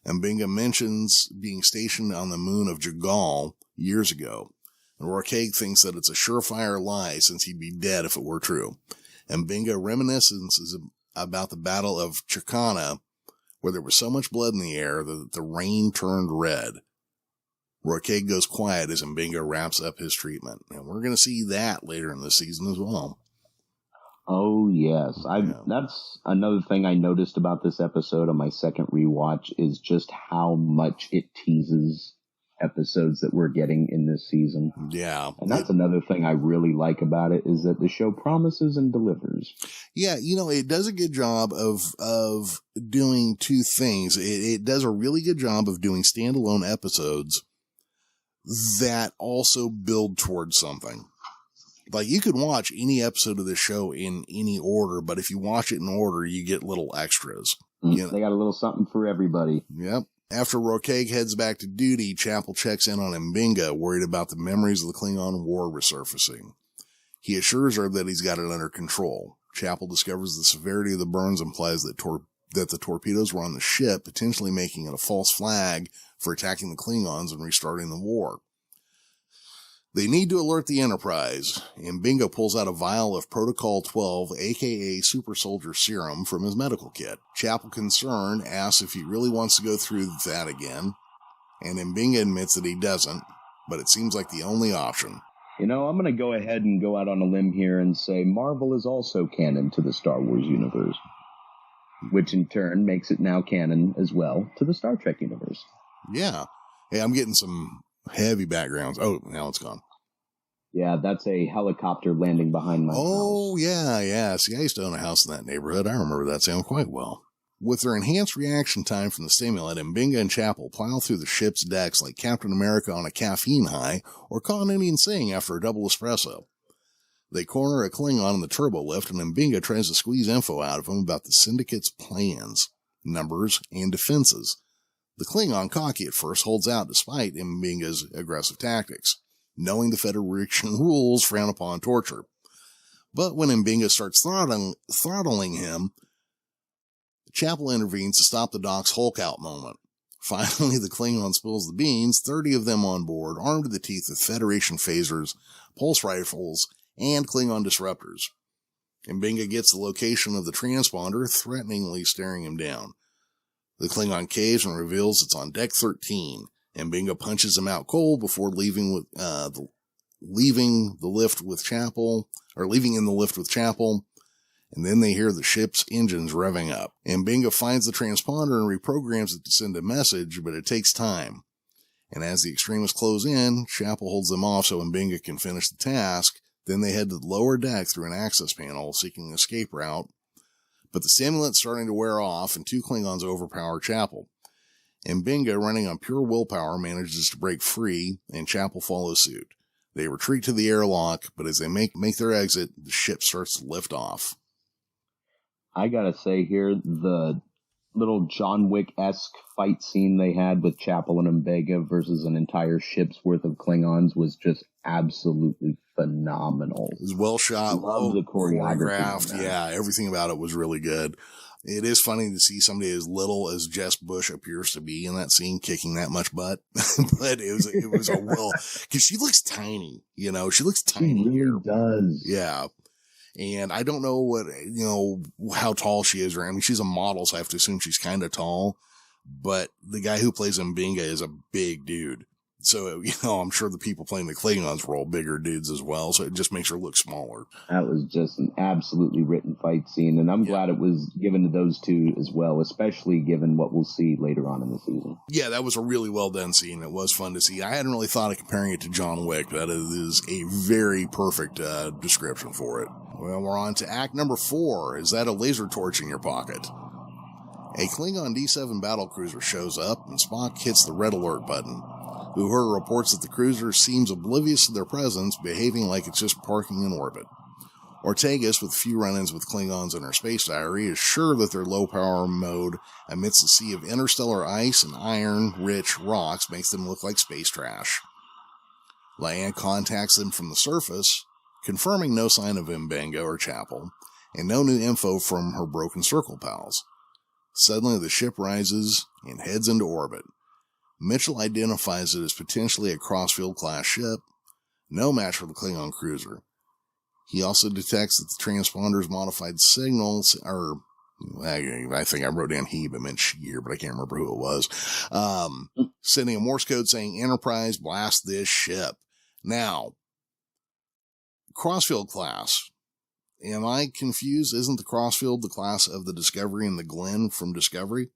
M'Benga mentions being stationed on the moon of Jagal years ago, and Rorkeg thinks that it's a surefire lie since he'd be dead if it were true. M'Benga reminisces about the Battle of Chircana, where there was so much blood in the air that the rain turned red. Rorkeg goes quiet as M'Benga wraps up his treatment, and we're going to see that later in the season as well. Oh, yes. That's another thing I noticed about this episode on my second rewatch is just how much it teases episodes that we're getting in this season. Yeah. And that's another thing I really like about it is that the show promises and delivers. Yeah, it does a good job of doing 2 things. It does a really good job of doing standalone episodes that also build towards something. Like, you could watch any episode of this show in any order, but if you watch it in order, you get little extras. They got a little something for everybody. Yep. After Rorkeg heads back to duty, Chapel checks in on M'Benga, worried about the memories of the Klingon War resurfacing. He assures her that he's got it under control. Chapel discovers the severity of the burns implies that that the torpedoes were on the ship, potentially making it a false flag for attacking the Klingons and restarting the war. They need to alert the Enterprise, and Bingo pulls out a vial of Protocol 12, aka Super Soldier Serum, from his medical kit. Chapel, concerned, asks if he really wants to go through that again, and Mbinga admits that he doesn't, but it seems like the only option. You know, I'm going to go ahead and go out on a limb here and say Marvel is also canon to the Star Wars universe, which in turn makes it now canon as well to the Star Trek universe. Yeah. Hey, I'm getting some heavy backgrounds. Oh, now it's gone. Yeah, that's a helicopter landing behind my house. Oh, yeah. See, I used to own a house in that neighborhood. I remember that sound quite well. With their enhanced reaction time from the stimulant, Mbinga and Chapel plow through the ship's decks like Captain America on a caffeine high or Noonien-Singh after a double espresso. They corner a Klingon in the turbo lift, and Mbinga tries to squeeze info out of him about the Syndicate's plans, numbers, and defenses. The Klingon, cocky at first, holds out despite Mbinga's aggressive tactics, knowing the Federation rules frown upon torture. But when Mbinga starts throttling him, Chapel intervenes to stop the Doc's Hulk-out moment. Finally, the Klingon spills the beans, 30 of them on board, armed to the teeth with Federation phasers, pulse rifles, and Klingon disruptors. Mbinga gets the location of the transponder, threateningly staring him down. The Klingon caves and reveals it's on Deck 13. Mbinga punches him out cold before leaving in the lift with Chapel, and then they hear the ship's engines revving up. Mbinga finds the transponder and reprograms it to send a message, but it takes time. And as the extremists close in, Chapel holds them off so Mbinga can finish the task. Then they head to the lower deck through an access panel, seeking an escape route. But the stimulant's starting to wear off, and 2 Klingons overpower Chapel. Mbinga, running on pure willpower, manages to break free, and Chapel follows suit. They retreat to the airlock, but as they make their exit, the ship starts to lift off. I gotta say here, the little John Wick-esque fight scene they had with Chapel and Mbinga versus an entire ship's worth of Klingons was just absolutely phenomenal. It was well shot, love the choreography. Yeah, everything about it was really good. It is funny to see somebody as little as Jess Bush appears to be in that scene kicking that much butt. But it was a will, because she looks tiny, she looks tiny. She really does. Yeah. And I don't know how tall she is. I mean, she's a model, so I have to assume she's kind of tall. But the guy who plays Mbinga is a big dude. So, I'm sure the people playing the Klingons were all bigger dudes as well. So it just makes her look smaller. That was just an absolutely written fight scene. And I'm glad it was given to those two as well, especially given what we'll see later on in the season. Yeah, that was a really well done scene. It was fun to see. I hadn't really thought of comparing it to John Wick, but that is a very perfect description for it. Well, we're on to act number 4. Is that a laser torch in your pocket? A Klingon D7 battlecruiser shows up, and Spock hits the red alert button. Uhura reports that the cruiser seems oblivious to their presence, behaving like it's just parking in orbit. Ortegas, with few run-ins with Klingons in her space diary, is sure that their low-power mode amidst a sea of interstellar ice and iron-rich rocks makes them look like space trash. Lyanne contacts them from the surface, confirming no sign of Mbinga or Chapel, and no new info from her Broken Circle pals. Suddenly, the ship rises and heads into orbit. Mitchell identifies it as potentially a Crossfield Class ship, no match for the Klingon cruiser. He also detects that the transponder's modified signals are, I think I wrote down he, but meant she here, but I can't remember who it was, sending a Morse code saying, "Enterprise, blast this ship." Now, Crossfield Class. Am I confused? Isn't the Crossfield the class of the Discovery and the Glenn from Discovery?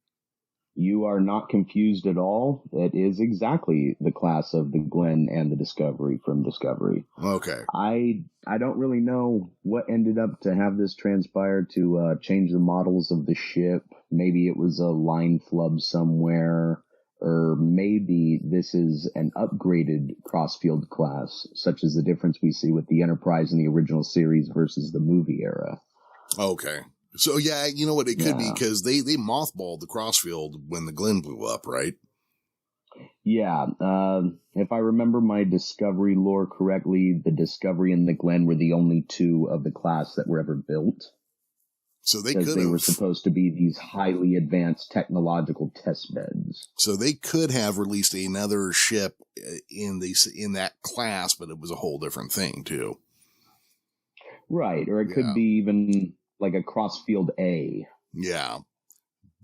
You are not confused at all. It is exactly the class of the Glenn and the Discovery from Discovery. Okay. I don't really know what ended up to have this transpire to change the models of the ship. Maybe it was a line flub somewhere, or maybe this is an upgraded Crossfield class, such as the difference we see with the Enterprise in the original series versus the movie era. Okay. So, yeah, you know what? It could be because they mothballed the Crossfield when the Glenn blew up, right? Yeah. If I remember my Discovery lore correctly, the Discovery and the Glenn were the only 2 of the class that were ever built. So they because could they were have, supposed to be these highly advanced technological test beds. so they could have released another ship in that class, but it was a whole different thing too. Right, or it could be even like a Crossfield A. Yeah.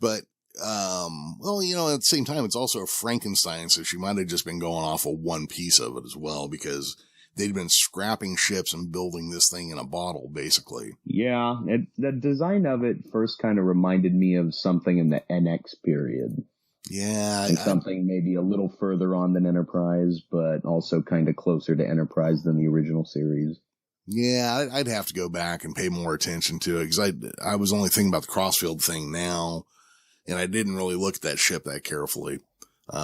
But, well, you know, at the same time, it's also a Frankenstein, so she might have just been going off of one piece of it as well, because they'd been scrapping ships and building this thing in a bottle, basically. Yeah, the design of it first kind of reminded me of something in the NX period. Yeah. And something maybe a little further on than Enterprise, but also kind of closer to Enterprise than the original series. Yeah, I'd have to go back and pay more attention to it, because I was only thinking about the Crossfield thing now, and I didn't really look at that ship that carefully,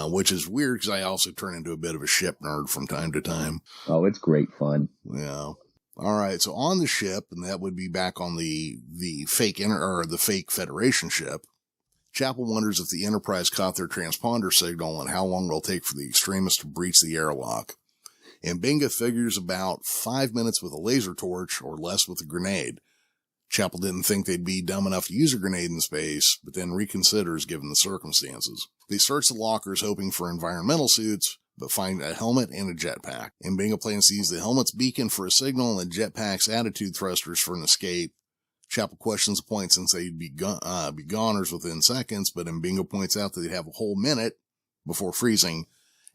which is weird because I also turn into a bit of a ship nerd from time to time. Oh, it's great fun. Yeah. All right. So on the ship, and that would be back on the fake the fake Federation ship, Chapel wonders if the Enterprise caught their transponder signal and how long it'll take for the extremists to breach the airlock. And Binga figures about 5 minutes with a laser torch or less with a grenade. Chapel didn't think they'd be dumb enough to use a grenade in space, but then reconsiders given the circumstances. They search the lockers hoping for environmental suits, but find a helmet and a jetpack. And Binga plans to use the helmet's beacon for a signal and the jetpack's attitude thrusters for an escape. Chapel questions the point since they'd be goners within seconds, but Binga points out that they'd have a whole minute before freezing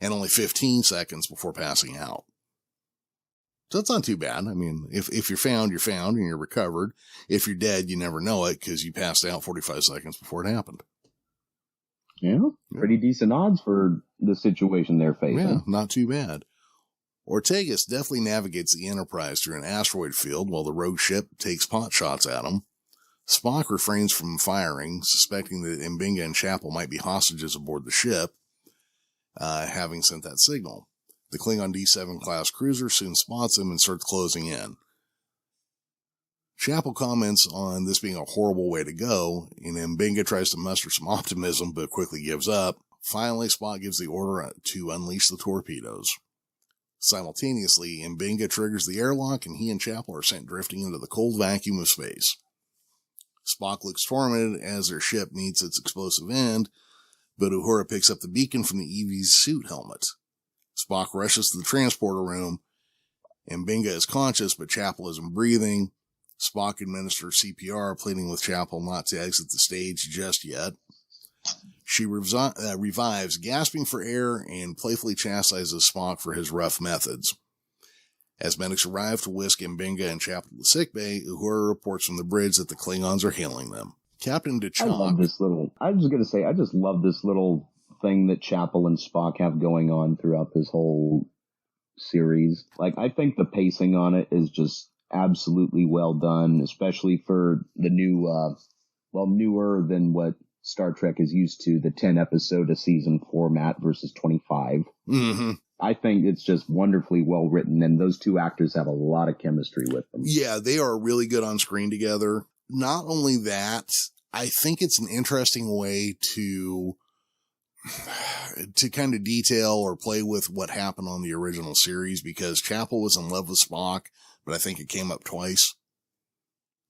and only 15 seconds before passing out. So that's not too bad. I mean, if you're found and you're recovered. If you're dead, you never know it because you passed out 45 seconds before it happened. Yeah, pretty decent odds for the situation they're facing. Yeah, not too bad. Ortegas definitely navigates the Enterprise through an asteroid field while the rogue ship takes pot shots at him. Spock refrains from firing, suspecting that M'Benga and Chapel might be hostages aboard the ship, having sent that signal. The Klingon D7 class cruiser soon spots him and starts closing in. Chapel comments on this being a horrible way to go, and M'Benga tries to muster some optimism but quickly gives up. Finally, Spock gives the order to unleash the torpedoes. Simultaneously, M'Benga triggers the airlock and he and Chapel are sent drifting into the cold vacuum of space. Spock looks tormented as their ship meets its explosive end, but Uhura picks up the beacon from the EV's suit helmet. Spock rushes to the transporter room, and M'Benga is conscious, but Chapel isn't breathing. Spock administers CPR, pleading with Chapel not to exit the stage just yet. She revives, gasping for air, and playfully chastises Spock for his rough methods. As medics arrive to whisk M'Benga and Chapel to sickbay, Uhura reports from the bridge that the Klingons are healing them. Captain DeChalk... I just love this little thing that Chapel and Spock have going on throughout this whole series. Like, I think the pacing on it is just absolutely well done, especially for the newer than what Star Trek is used to, the 10 episode a season format versus 25. Mm-hmm. I think it's just wonderfully well written, and those two actors have a lot of chemistry with them. Yeah, they are really good on screen together. Not only that, I think it's an interesting way to kind of detail or play with what happened on the original series, because Chapel was in love with Spock, but I think it came up twice.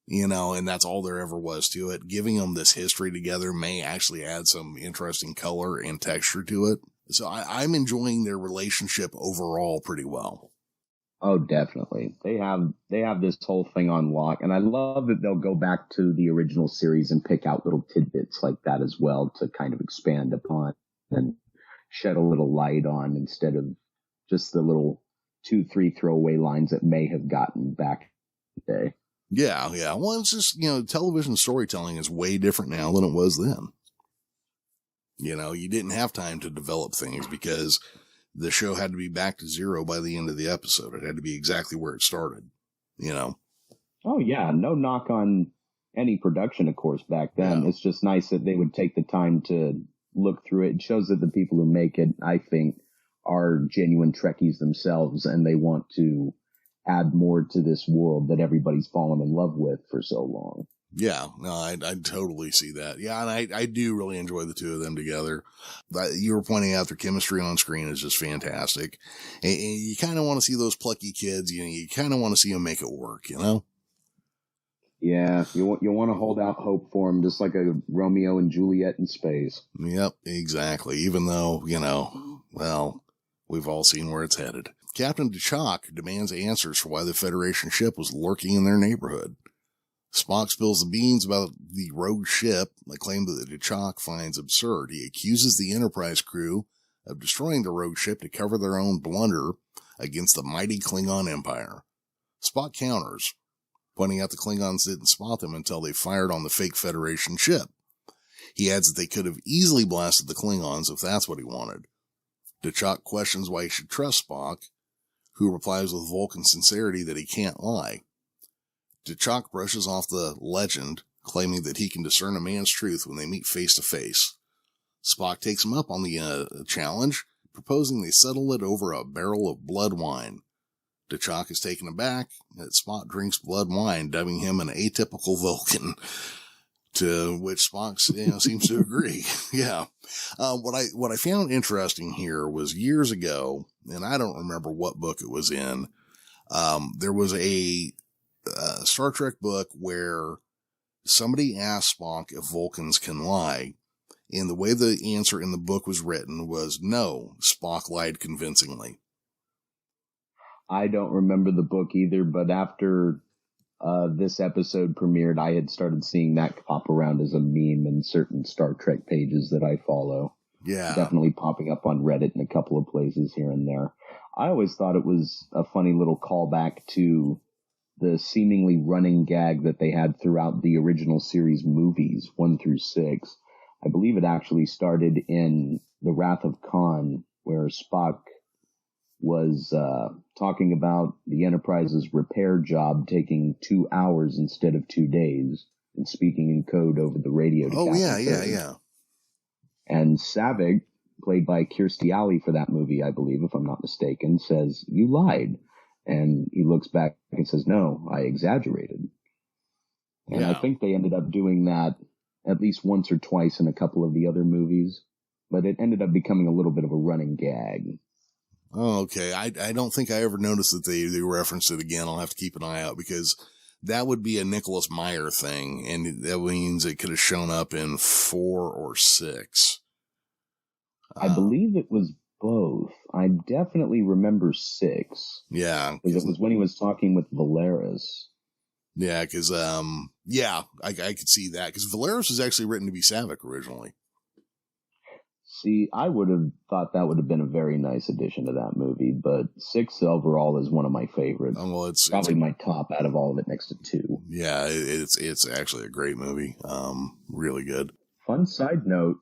You know, and that's all there ever was to it. Giving them this history together may actually add some interesting color and texture to it. So I'm enjoying their relationship overall pretty well. Oh, definitely. They have this whole thing on lock, and I love that they'll go back to the original series and pick out little tidbits like that as well to kind of expand upon and shed a little light on, instead of just the little 2-3 throwaway lines that may have gotten back in the day. Yeah. Well, it's just, television storytelling is way different now than it was then. You didn't have time to develop things because the show had to be back to zero by the end of the episode. It had to be exactly where it started, Oh, yeah. No knock on any production, of course, back then. Yeah. It's just nice that they would take the time to look through it. It shows that the people who make it, I think, are genuine Trekkies themselves, and they want to add more to this world that everybody's fallen in love with for so long. Yeah, no, I totally see that. Yeah, and I do really enjoy the two of them together. You were pointing out their chemistry on screen is just fantastic. And you kind of want to see those plucky kids, you kind of want to see them make it work, Yeah, you want to hold out hope for him, just like a Romeo and Juliet in space. Yep, exactly. Even though, well, we've all seen where it's headed. Captain T'Chak demands answers for why the Federation ship was lurking in their neighborhood. Spock spills the beans about the rogue ship, a claim that T'Chak finds absurd. He accuses the Enterprise crew of destroying the rogue ship to cover their own blunder against the mighty Klingon Empire. Spock counters, pointing out the Klingons didn't spot them until they fired on the fake Federation ship. He adds that they could have easily blasted the Klingons if that's what he wanted. T'Chak questions why he should trust Spock, who replies with Vulcan sincerity that he can't lie. T'Chak brushes off the legend, claiming that he can discern a man's truth when they meet face to face. Spock takes him up on the challenge, proposing they settle it over a barrel of blood wine. T'Chak is taken aback that Spock drinks blood wine, dubbing him an atypical Vulcan, to which Spock seems to agree. Yeah. What I found interesting here was years ago, and I don't remember what book it was in, there was a Star Trek book where somebody asked Spock if Vulcans can lie, and the way the answer in the book was written was no. Spock lied convincingly. I don't remember the book either, but after this episode premiered, I had started seeing that pop around as a meme in certain Star Trek pages that I follow. Yeah. Definitely popping up on Reddit in a couple of places here and there. I always thought it was a funny little callback to the seemingly running gag that they had throughout the original series movies, 1 through 6. I believe it actually started in The Wrath of Khan, where Spock was talking about the Enterprise's repair job taking 2 hours instead of 2 days, and speaking in code over the radio to Captain yeah. And Savick, played by Kirstie Alley for that movie, I believe, if I'm not mistaken, says, "You lied." And he looks back and says, "No, I exaggerated." And I think they ended up doing that at least once or twice in a couple of the other movies, but it ended up becoming a little bit of a running gag. Oh, okay. I don't think I ever noticed that they referenced it again. I'll have to keep an eye out, because that would be a Nicholas Meyer thing, and that means it could have shown up in 4 or 6. I believe it was both. I definitely remember 6. Yeah. Because it was when he was talking with Valeris. Yeah, because, I could see that, because Valeris was actually written to be Savick originally. See, I would have thought that would have been a very nice addition to that movie, but 6 overall is one of my favorites. Oh, well, it's probably my top out of all of it, next to 2. Yeah, it's actually a great movie. Really good. Fun side note,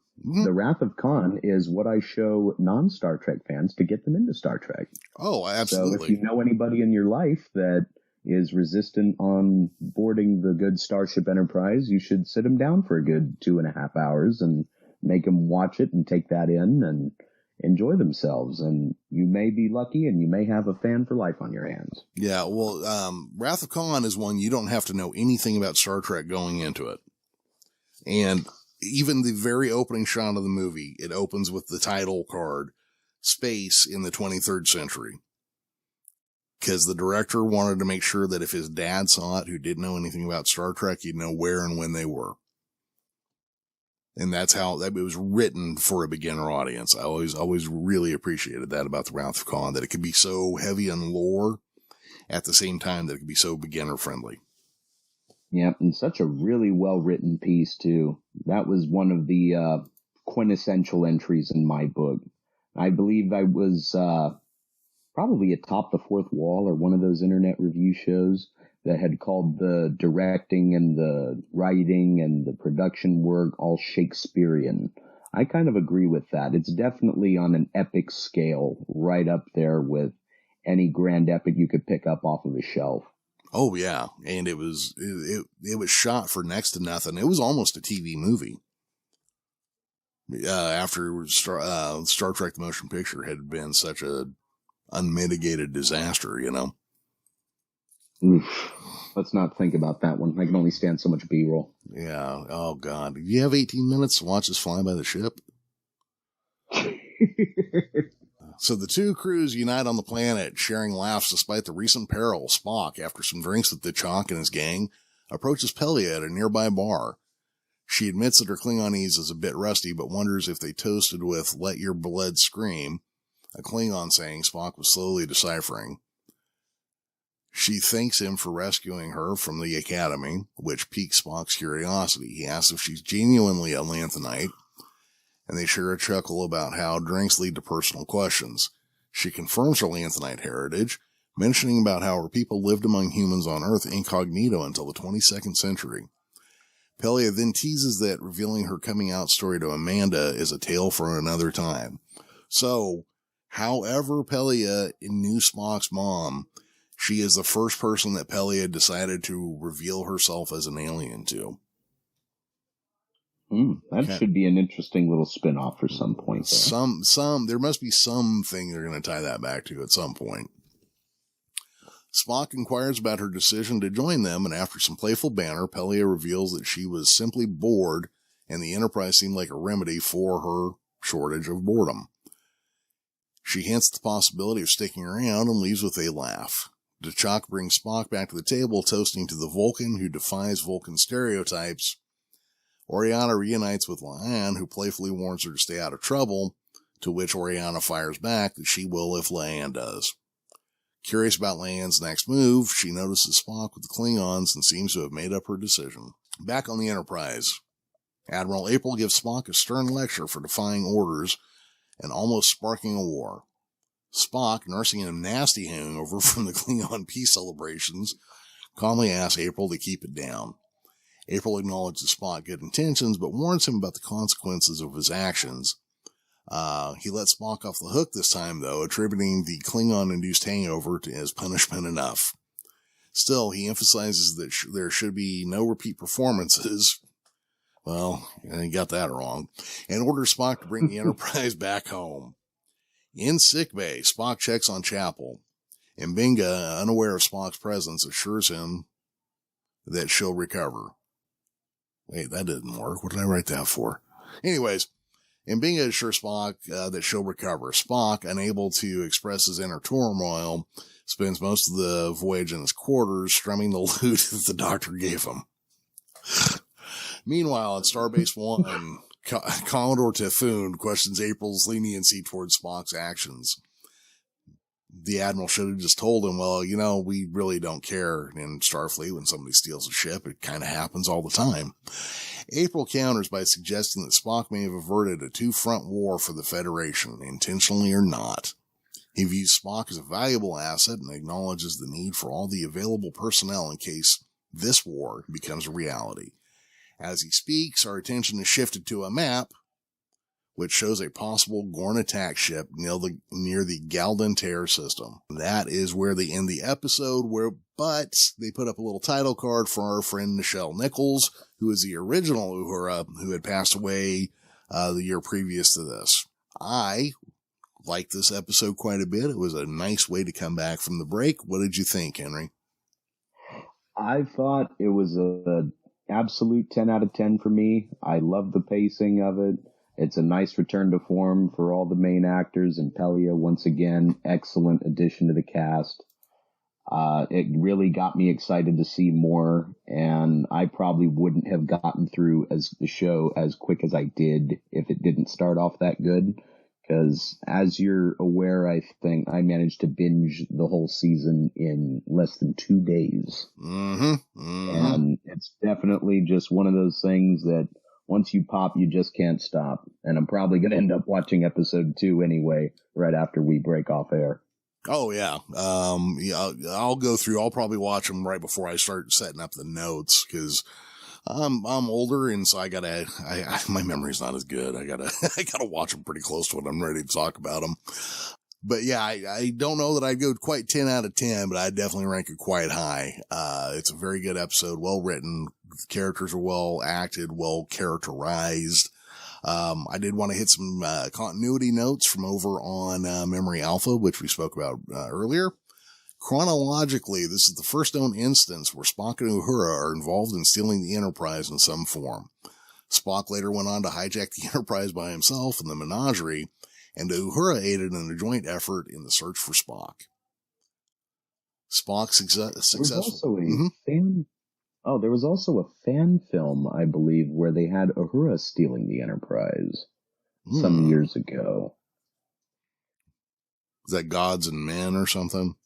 The Wrath of Khan is what I show non-Star Trek fans to get them into Star Trek. Oh, absolutely. So if you know anybody in your life that is resistant on boarding the good Starship Enterprise, you should sit them down for a good 2.5 hours and make them watch it and take that in and enjoy themselves. And you may be lucky and you may have a fan for life on your hands. Yeah, well, Wrath of Khan is one you don't have to know anything about Star Trek going into it. And even the very opening shot of the movie, it opens with the title card, Space in the 23rd Century. Because the director wanted to make sure that if his dad saw it, who didn't know anything about Star Trek, he'd know where and when they were. And that's how that was written for a beginner audience. I always really appreciated that about the Wrath of Khan, that it could be so heavy on lore at the same time that it could be so beginner friendly. Yeah, and such a really well-written piece, too. That was one of the quintessential entries in my book. I believe I was probably atop the fourth wall or one of those internet review shows that had called the directing and the writing and the production work all Shakespearean. I kind of agree with that. It's definitely on an epic scale, right up there with any grand epic you could pick up off of a shelf. Oh yeah, and it was shot for next to nothing. It was almost a TV movie. After Star Trek the Motion Picture had been such a unmitigated disaster, you know. Oof. Let's not think about that one. I can only stand so much B-roll. Yeah. Oh God. Do you have 18 minutes to watch us fly by the ship? So the two crews unite on the planet, sharing laughs despite the recent peril. Spock, after some drinks with T'Chak and his gang, approaches Pelia at a nearby bar. She admits that her Klingonese is a bit rusty, but wonders if they toasted with "let your blood scream," a Klingon saying Spock was slowly deciphering. She thanks him for rescuing her from the academy, which piques Spock's curiosity. He asks if she's genuinely a Lanthanite, and they share a chuckle about how drinks lead to personal questions. She confirms her Lanthanite heritage, mentioning about how her people lived among humans on Earth incognito until the 22nd century. Pelia then teases that revealing her coming out story to Amanda is a tale for another time. So, however Pelia knew Spock's mom, she is the first person that Pelia decided to reveal herself as an alien to. That should be an interesting little spin-off for some point. There must be something they're going to tie that back to at some point. Spock inquires about her decision to join them, and after some playful banter, Pelia reveals that she was simply bored, and the Enterprise seemed like a remedy for her shortage of boredom. She hints at the possibility of sticking around and leaves with a laugh. T'Chak brings Spock back to the table, toasting to the Vulcan who defies Vulcan stereotypes. Oriana reunites with La'an, who playfully warns her to stay out of trouble, to which Oriana fires back that she will if La'an does. Curious about La'an's next move, she notices Spock with the Klingons and seems to have made up her decision. Back on the Enterprise, Admiral April gives Spock a stern lecture for defying orders and almost sparking a war. Spock, nursing a nasty hangover from the Klingon peace celebrations, calmly asks April to keep it down. April acknowledges Spock's good intentions, but warns him about the consequences of his actions. He lets Spock off the hook this time, though, attributing the Klingon-induced hangover as punishment enough. Still, he emphasizes that there should be no repeat performances. Well, he got that wrong. And orders Spock to bring the Enterprise back home. In sickbay, Spock checks on Chapel. M'Benga, unaware of Spock's presence, assures him that she'll recover. Wait, that didn't work. What did I write that for? Anyways, M'Benga assures Spock that she'll recover. Spock, unable to express his inner turmoil, spends most of the voyage in his quarters, strumming the lute that the doctor gave him. Meanwhile, on Starbase 1, Commodore Typhoon questions April's leniency towards Spock's actions. The Admiral should have just told him, well, we really don't care in Starfleet when somebody steals a ship. It kind of happens all the time. April counters by suggesting that Spock may have averted a two-front war for the Federation, intentionally or not. He views Spock as a valuable asset and acknowledges the need for all the available personnel in case this war becomes a reality. As he speaks, our attention is shifted to a map, which shows a possible Gorn attack ship near the Galdantair system. That is where they end the episode, but they put up a little title card for our friend Nichelle Nichols, who is the original Uhura, who had passed away the year previous to this. I liked this episode quite a bit. It was a nice way to come back from the break. What did you think, Henry? I thought it was a absolute 10 out of 10 for me. I love the pacing of it. It's a nice return to form for all the main actors, and Pelia, once again, excellent addition to the cast. It really got me excited to see more, and I probably wouldn't have gotten through the show as quick as I did if it didn't start off that good. Because, as you're aware, I think I managed to binge the whole season in less than 2 days. And it's definitely just one of those things that once you pop, you just can't stop. And I'm probably going to end up watching episode 2 anyway, right after we break off air. Oh, yeah. I'll go through. I'll probably watch them right before I start setting up the notes, because I'm older, and so my memory's not as good. I gotta watch them pretty close to when I'm ready to talk about them. But yeah, I don't know that I'd go quite 10 out of 10, but I'd definitely rank it quite high. It's a very good episode, well written. The characters are well acted, well characterized. I did want to hit some continuity notes from over on Memory Alpha, which we spoke about earlier. Chronologically, this is the first known instance where Spock and Uhura are involved in stealing the Enterprise in some form. Spock later went on to hijack the Enterprise by himself in the Menagerie, and Uhura aided in a joint effort in the search for Spock. Spock's successful. There's also a Oh, there was also a fan film, I believe, where they had Uhura stealing the Enterprise some years ago. Is that Gods and Men or something?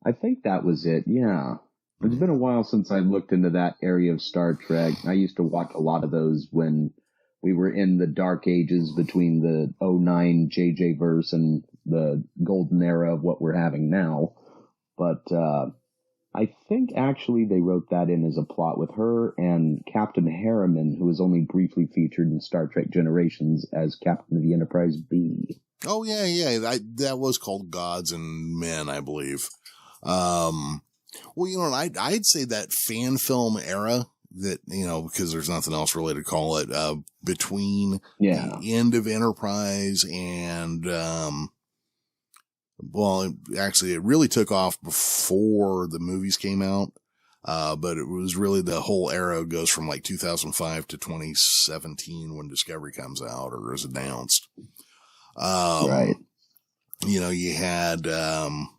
I think that was it, yeah. It's been a while since I looked into that area of Star Trek. I used to watch a lot of those when we were in the dark ages between the 09 JJ verse and the golden era of what we're having now. But I think actually they wrote that in as a plot with her and Captain Harriman, who was only briefly featured in Star Trek Generations as Captain of the Enterprise B. Oh, yeah. That was called Gods and Men, I believe. Well, I'd say that fan film era that, because there's nothing else really to call it, between the end of Enterprise and, actually it really took off before the movies came out. But it was really the whole era goes from like 2005 to 2017 when Discovery comes out or is announced. Right. You had, you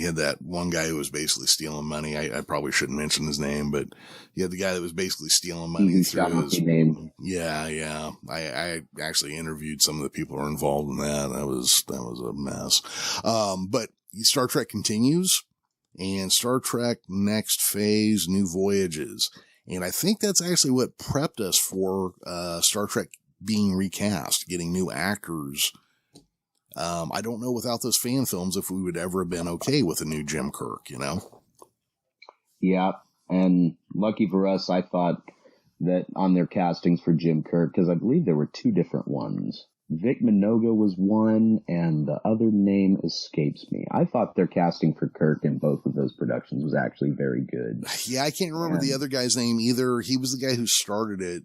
had that one guy who was basically stealing money. I probably shouldn't mention his name, but you had the guy that was basically stealing money through his name. Yeah. I actually interviewed some of the people who are involved in that. That was a mess. But Star Trek continues and Star Trek Next Phase, New Voyages. And I think that's actually what prepped us for, Star Trek being recast, getting new actors. I don't know without those fan films if we would ever have been okay with a new Jim Kirk, Yeah, and lucky for us, I thought that on their castings for Jim Kirk, because I believe there were two different ones. Vic Minogue was one, and the other name escapes me. I thought their casting for Kirk in both of those productions was actually very good. Yeah, I can't remember the other guy's name either. He was the guy who started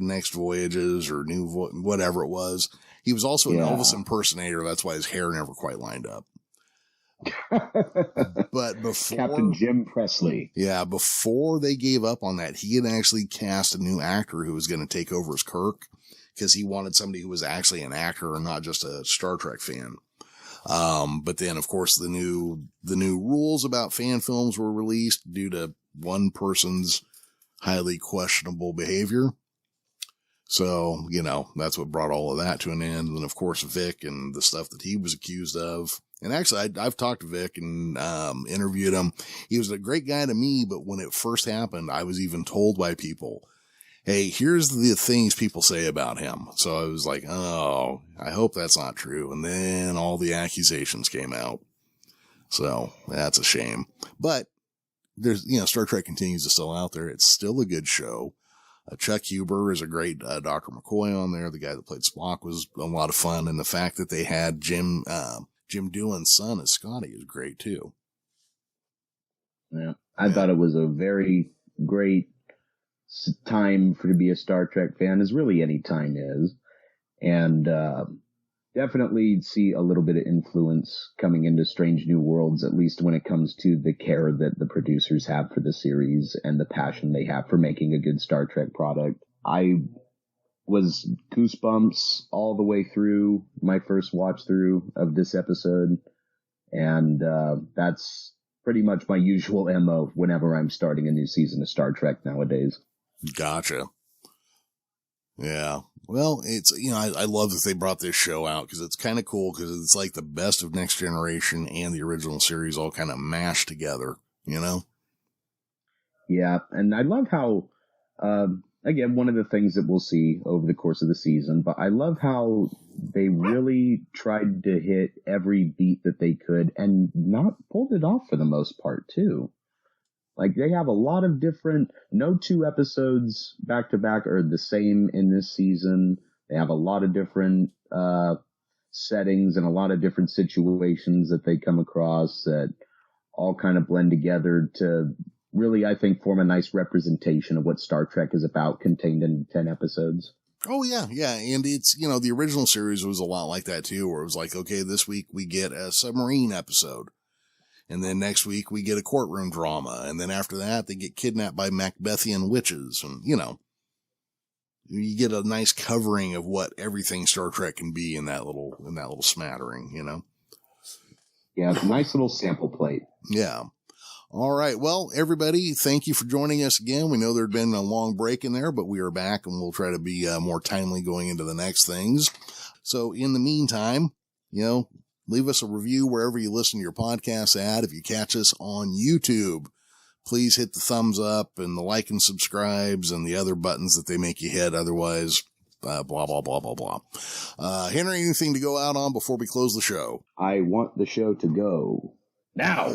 Next Voyages or whatever it was. He was also an Elvis impersonator. That's why his hair never quite lined up. But before Captain Jim Presley. Yeah, before they gave up on that, he had actually cast a new actor who was going to take over as Kirk because he wanted somebody who was actually an actor and not just a Star Trek fan. But then, of course, the new rules about fan films were released due to one person's highly questionable behavior. So, that's what brought all of that to an end. And of course, Vic and the stuff that he was accused of. And actually, I've talked to Vic and interviewed him. He was a great guy to me, but when it first happened, I was even told by people, hey, here's the things people say about him. So I was like, oh, I hope that's not true. And then all the accusations came out. So that's a shame. But there's, Star Trek continues to still out there. It's still a good show. Chuck Huber is a great Dr. McCoy on there. The guy that played Spock was a lot of fun. And the fact that they had Jim Doohan's son as Scotty is great too. Yeah, I thought it was a very great time to be a Star Trek fan, as really any time is. And definitely see a little bit of influence coming into Strange New Worlds, at least when it comes to the care that the producers have for the series and the passion they have for making a good Star Trek product. I was goosebumps all the way through my first watch through of this episode. And that's pretty much my usual MO whenever I'm starting a new season of Star Trek nowadays. Gotcha. Yeah. Well, it's, I love that they brought this show out because it's kind of cool because it's like the best of Next Generation and the original series all kind of mashed together, Yeah. And I love how, again, one of the things that we'll see over the course of the season, but I love how they really tried to hit every beat that they could and not pulled it off for the most part too. Like, they have a lot of different, no two episodes back to back are the same in this season. They have a lot of different settings and a lot of different situations that they come across that all kind of blend together to really, I think, form a nice representation of what Star Trek is about, contained in 10 episodes. Oh, yeah. And it's, the original series was a lot like that too, where it was like, okay, this week we get a submarine episode. And then next week we get a courtroom drama. And then after that, they get kidnapped by Macbethian witches. And, you get a nice covering of what everything Star Trek can be in that little smattering, Yeah, nice little sample plate. Yeah. All right. Well, everybody, thank you for joining us again. We know there'd been a long break in there, but we are back and we'll try to be more timely going into the next things. So in the meantime, leave us a review wherever you listen to your podcasts at. If you catch us on YouTube, please hit the thumbs up and the like and subscribes and the other buttons that they make you hit. Otherwise, blah, blah, blah, blah, blah. Henry, anything to go out on before we close the show? I want the show to go now.